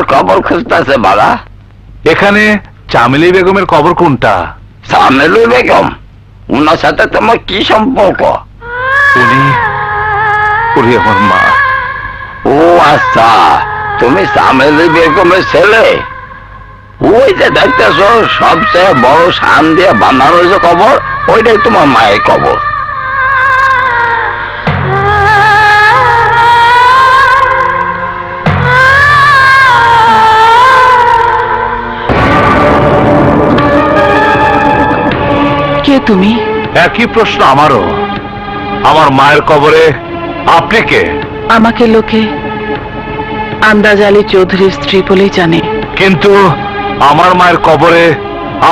কার কবর খুঁজতেছে বাবা? এখানে চামেলি বেগমের কবর কোনটা? চামেলি বেগম? ওনার সাথে তোমার কি সম্পর্ক? উনি আমার মা। ও আচ্ছা, তুমি চামেলি বেগমের ছেলে? ওই যে দেখতেছ সবচেয়ে বড় শান দিয়ে বানানো যে কবর, ওইটাই তোমার মায়ের কবর। কে তুমি? একই প্রশ্ন আমারও। আমার মায়ের কবরে আপনি কে? আমাকে লোকে আন্দাজ আলী চৌধুরীর স্ত্রী বলেই জানে। কিন্তু আমার মায়ের কবরে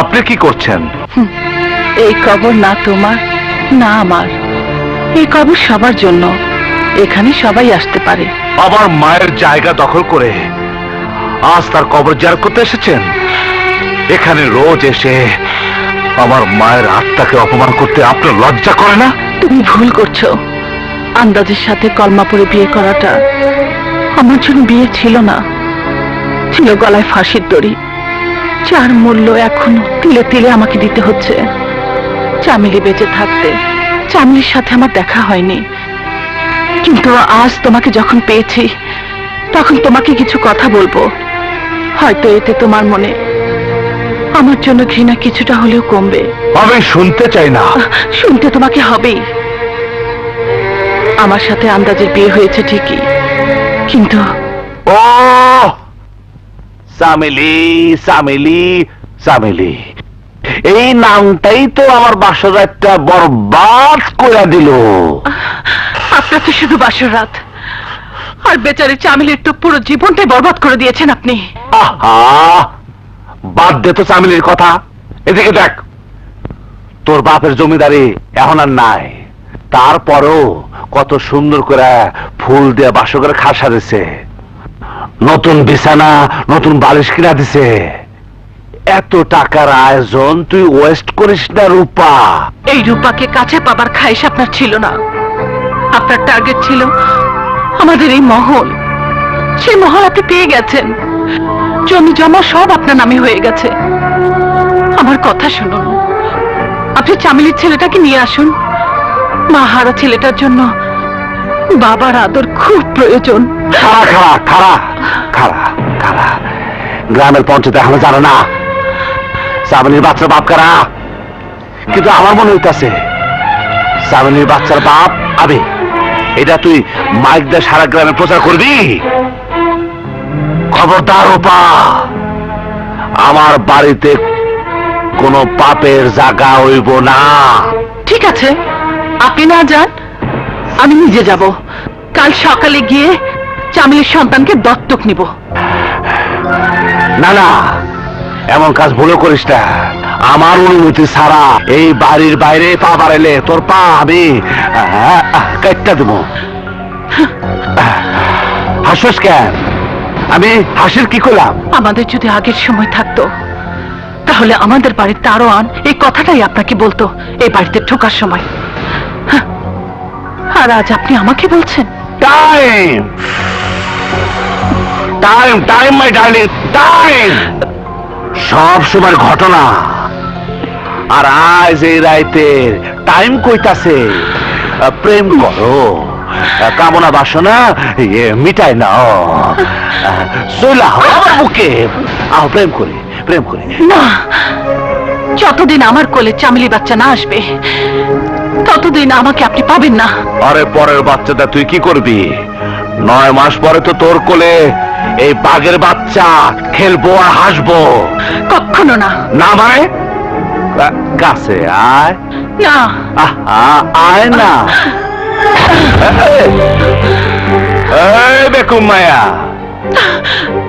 আপনি কি করছেন? এই কবর না তোমার না আমার, এই কবর সবার জন্য। এখানে সবাই আসতে পারে। আমার মায়ের জায়গা দখল করে আজ তার কবর জিয়ারত করতে এসেছেন? এখানে রোজ এসে আমার মায়ের আত্মাকে অপমান করতে আপনার লজ্জা করে না? তুমি ভুল করছো। আন্দাজের সাথে কলমা পড়ে বিয়ে করাটা আমার জন্য বিয়ে ছিল না, ছিল গলায় ফাঁসির দড়ি, যার মূল্য এখনো তিলে তিলে আমাকে দিতে হচ্ছে। চামেলি বেঁচে থাকতে চামেলির সাথে আমার দেখা হয়নি, কিন্তু আজ তোমাকে যখন পেয়েছি তখন তোমাকে কিছু কথা বলবো। হয়তো এতে তোমার মনে আমার জন্য ঘৃণা কিছুটা হলেও কমবে। আমি শুনতে চাই না। শুনতে তোমাকে হবেই। আমার সাথে আন্দাজের বিয়ে হয়েছে ঠিকই, কিন্তু ও চামেলি, চামেলি, চামেলি, এই নামটাই তো আমার বাসর রাতটা বরবাদ করে দিল। আপনার তো শুধু বাসর রাত, আর বেচারি চামেলির তো পুরো জীবনটাই বরবাদ করে দিয়েছেন আপনি। আহা, বাদ দে তো চামেলির কথা। এদিকে দেখ, তোর বাপের জমিদারি এখন আর নাই, তারপরও কত সুন্দর করে ফুল দিয়ে বাসর করে খাট সাজেছে, নতুন বিছানা নতুন বালিশ কিনা দিছে। এত টাকার আয়োজন তুই ওয়েস্ট করিস না রূপা। এই রূপাকে কাছে পাবার খাইশ আপনার ছিল না। আপনার টার্গেট ছিল আমাদের এই মহল। সেই মহল আপনি পেয়ে গেছেন, জমি জমা সব আপনার নামে হয়ে গেছে। আমার কথা শুনুন, আপনি চামেলির ছেলেটাকে নিয়ে আসুন। মা হারা ছেলেটার জন্য বাবার আদর খুব প্রয়োজন। খারা খারা খারা খারা খারা, গ্রামের পঞ্চায়েত এখনো জানে না চামেলির বাচ্চার বাপ কারা, কিন্তু আমার মনে হইতাছে চামেলির বাচ্চার বাপ আমি। এটা তুই মাইক দিয়ে সারা গ্রামে প্রচার করবি। খবরদার রূপা, আমার বাড়িতে কোনো পাপের জায়গা হইব না। ঠিক আছে, আপনি না যান, আমি নিজে যাব। কাল সকালে গিয়ে চামেলির সন্তানকে দত্তক নিব। না না, এমন কাজ ভুলও করিস না। আমার অনুমতি ছাড়া এই বাড়ির বাইরে পা বাড়াইলে তোর পা আমি কাটটা দেব। হাসিস কেন? আমি হাসির কি করলাম? আমাদের যদি আগের সময় থাকতো তাহলে আমাদের বাড়ির দারোয়ান এই কথাটাই আপনাকে বলতো এই বাড়িতে ঢোকার সময়। হ্যাঁ, আর আজ আপনি আমাকে বলছেন? Time time time my darling, time. সব সময় ঘটনা, আর আজ এই রাইতের টাইম কইতাছে প্রেম করো, কামনা বাসনা মিটাই নাও, চলা আমার বুকে আহ, প্রেম করি প্রেম করি। না, যতদিন আমার কোলে চামেলি বাচ্চা না আসবে ততদিন আমাকে আপনি পাবেন না। আরে পরের বাচ্চাটা তুই কি করবি? 9 মাস পরে তো তোর কোলে এই বাঘের বাচ্চা খেলবো আর হাসবো। কখনো না। না মানে কাছে আয়। না। আহা, আয় না। এই বেকুম মায়া,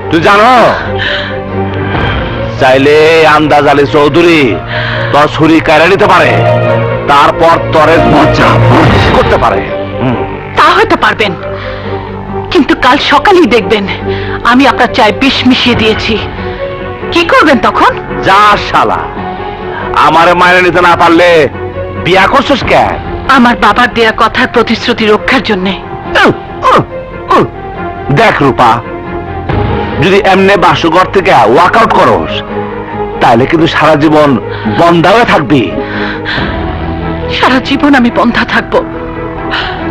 তুই জানো চাইলে আন্দাজ আলী চৌধুরী তোর ছুরি কায়রা নিতে পারে, তারপর তরে মজা করতে পারে। তা হয়তো পারবেন, কিন্তু কাল সকালেই দেখবেন আমি আপনার চায়ে বিষ মিশিয়ে দিয়েছি। কি করবেন তখন? যা শালা, আমারে মায়ের নিতে না পারলে বিয়া করছিস কেন? আমার বাবার দেয়া কথার প্রতিশ্রুতি রক্ষার জন্যে। দেখ রূপা, যদি এমনি বাসঘর থেকে ওয়ার্কআউট করস তাহলে কিন্তু সারা জীবন বন্ধা হয়ে থাকবি। সারা জীবন আমি বন্ধা থাকবো,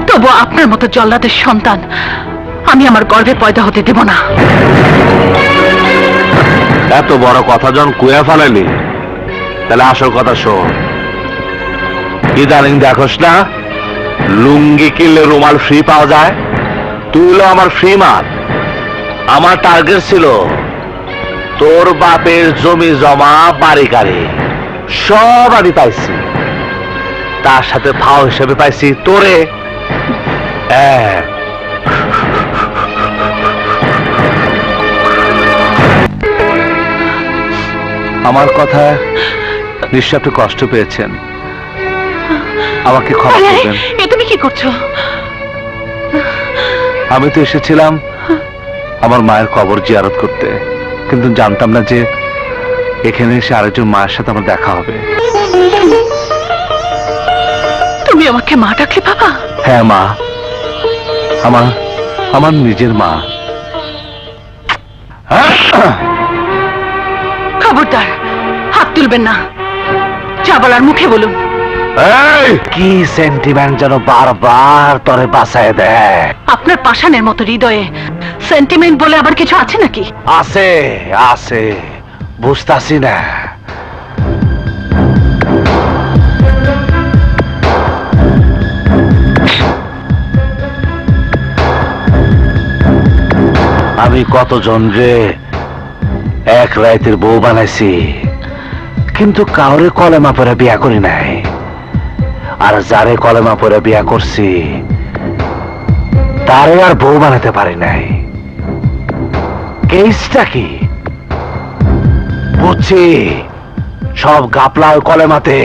তবু আপনার মতো জল্লাদের সন্তান আমি আমার গর্ভে পয়দা হতে দেব না। এত বড় কথা যখন কুয়া ফেলাইলি, তাহলে আসল কথা শোন। ইদানিং দেখোস না লুঙ্গি কিনলে রুমাল ফ্রি পাওয়া যায়? তুই হলো আমার ফ্রি মাল। আমার টার্গেট ছিল তোর বাপের জমি জমা বাড়ি গাড়ি সব আমি পাইছি, তার সাথে ফাও হিসেবে পাইছি তোরে। আমার কথা নিশ্চয় আপনি কষ্ট পেয়েছেন, আমাকে ক্ষমা করবেন। এ তুমি কি করছো? আমি তো এসেছিলাম আমার মায়ের কবর জিয়ারত করতে, কিন্তু জানতাম না যে এখানে এসে আরেকজন মায়ের সাথে আমার দেখা হবে। তুমি আমাকে মা ডাকলে বাবা? হ্যাঁ মা, আমার আমার নিজের মা। খবরদার, হাত তুলবেন না, যা বলার মুখে বলুন। এই, কি সেন্টিমেন্ট যেন বারবার তোরে বাঁচায় দেয়। আপনার পাষাণের মতো হৃদয়ে সেন্টিমেন্ট বলে আবার কিছু আছে নাকি? আছে আছে, বুঝতাছি না। আমি কতজন রে এক রাইতের বউ বানাইছি, কিন্তু কাউরে কলেমা পরে বিয়া করি নাই। আর যারে কলেমা পরে বিয়া করছি তারে আর বউ বানাতে পারি নাই। কেসটা কি বুঝছি, সব গাপলা ওই কলেমাতে।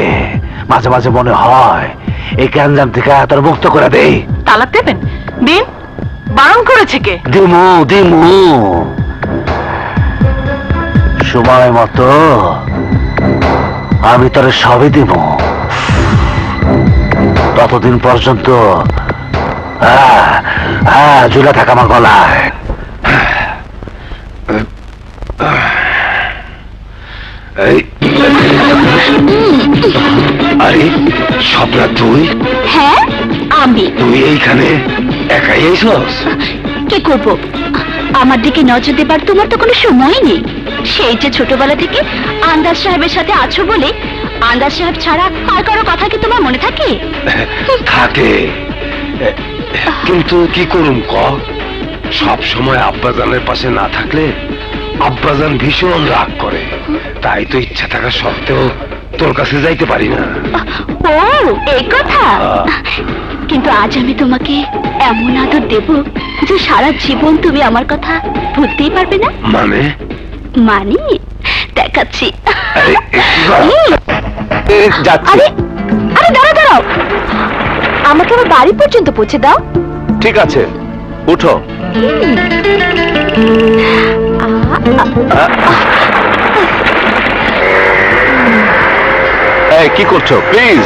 মাঝে মাঝে মনে হয় এই ক্যানজাম থেকে তোর মুক্ত করে দেই। তালাক দেবেন? দিন, বারণ করেছে কে? দিমু দিমু, সময় মতো আমি তোরে সবই দিব। ততদিন পর্যন্ত ঝুলে থাকা আমার গলায়। আরে স্বপ্না, তুই? হ্যাঁ আমি। তুই এইখানে একাই এসেছস? কি করব, আমার দিকে নজর দেবার তোমার তো কোনো সময় নেই। সেই যে ছোটবেলা থেকে আন্দাজ সাহেবের সাথে আছো বলে, আন্দাজ সাহেব ছাড়া আর কারো কথা কি তোমার মনে থাকে? থাকে, কিন্তু কি করুম ক? সব সময় আব্বাজানের পাশে না থাকলে আব্বাজান ভীষণ রাগ করে। তাই তো ইচ্ছা থাকা সত্ত্বেও তোর কাছে যাইতে পারি না। ও এই কথা। কিন্তু আজ আমি তোমাকে এমন আদর দেব যে সারা জীবন তুমি আমার কথা ভুলতেই পারবে না। মানে? মানে দেখাচ্ছি। আরে, যাচ্ছি। আরে আরে দাঁড়াও দাঁড়াও, আমাকে আমার বাড়ি পর্যন্ত পৌঁছে দাও। ঠিক আছে, উঠো। এই কি করছো প্লিজ?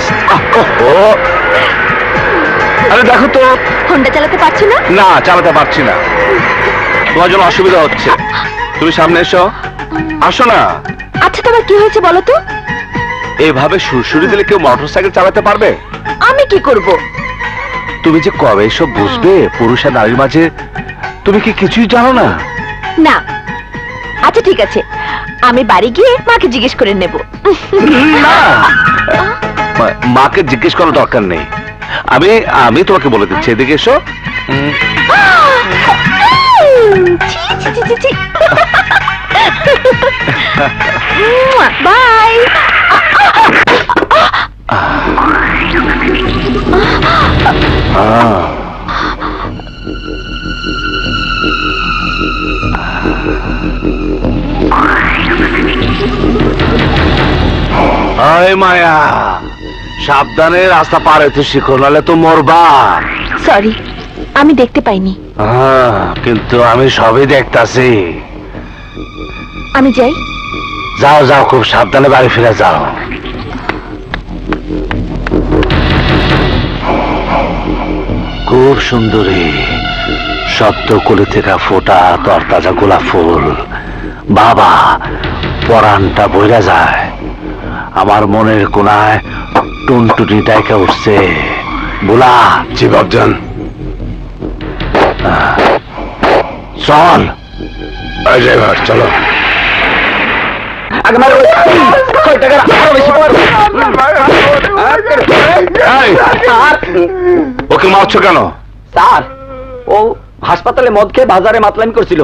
আরে দেখো তো। হোন্ডা চালাতে পারছো না? না, চালাতে পারছি না, তোমার জন্য অসুবিধা হচ্ছে। তুমি সামনে এসো, আসো না। আচ্ছা তোমার কি হয়েছে বলো তো? এইভাবে সুরসুরি দিলে কেউ মোটরসাইকেল চালাতে পারবে? আমি কি করব? তুমি যে কবে এসব বুঝবে পুরুষ আর নারীর মাঝে, তুমি কি কিছুই জানো না? না। আচ্ছা ঠিক আছে, আমি বাড়ি গিয়ে মাকে জিজ্ঞেস করে নেব। না, মাকে জিজ্ঞেস করার দরকার নেই। আমি আমি তোমাকে বলে দিচ্ছি, এদিকে এসো। ছি, ছি, ছি, ছি, ছি। বাই। আয় মায়া, সাবধানে রাস্তা পার হইতে শিখো, নাহলে তো মরবা। সরি, আমি দেখতে পাইনি। কিন্তু আমি সবই দেখতাছি। আমি যাই। যাও যাও, খুব সাবধানে বাড়ি ফিরে যাও। খুব সুন্দরী, সদ্য কলি থেকে ফোটা তরতাজা গোলাপ ফুল বাবা, পরানটা বইরা যায়। আমার মনের কোনায় টুনটুনি ডাইকা উঠছে। বুলা, জি বাপজান। চল। এই ড্রাইভার চলো। এই, ওকে মারছো কেন? স্যার, ও হাসপাতালে মদ খেয়ে বাজারে মাতলামি করছিল।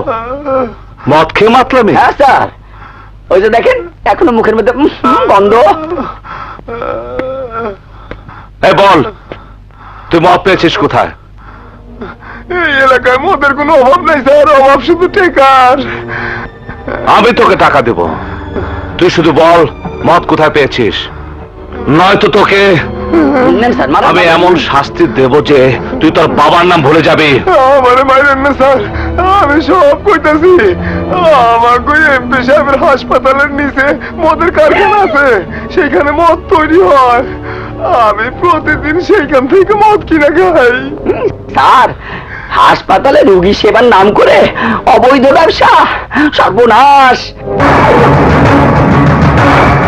মদ খেয়ে মাতলামি? হ্যাঁ স্যার, ওই যে দেখেন এখনো মুখের মধ্যে গন্ধ। এই বল, তুই মদ পেয়েছিস কোথায়? এই এলাকায় মদের কোনো অভাব নাই স্যার, অভাব শুধু টেকার। আমি তোকে টাকা দেব, তুই শুধু বল মদ কোথায় পেয়েছিস, নয়তো তোকে নেন স্যার, মারেন আমি না। এমন শাস্তি দেব যে তুই তোর বাবার নাম ভুলে যাবি। আমারে মাইরেন না স্যার, আমি সব কইতাছি। আমার কই এমপি সাহেবের হাসপাতালের নিচে মদের কারখানা আছে, সেখানে মদ তৈরি হয়। আমি প্রতিদিন সেইখান থেকে মদ কিনে খাই। স্যার, হাসপাতালে রোগী সেবার নাম করে অবৈধ ব্যবসা, সর্বনাশ।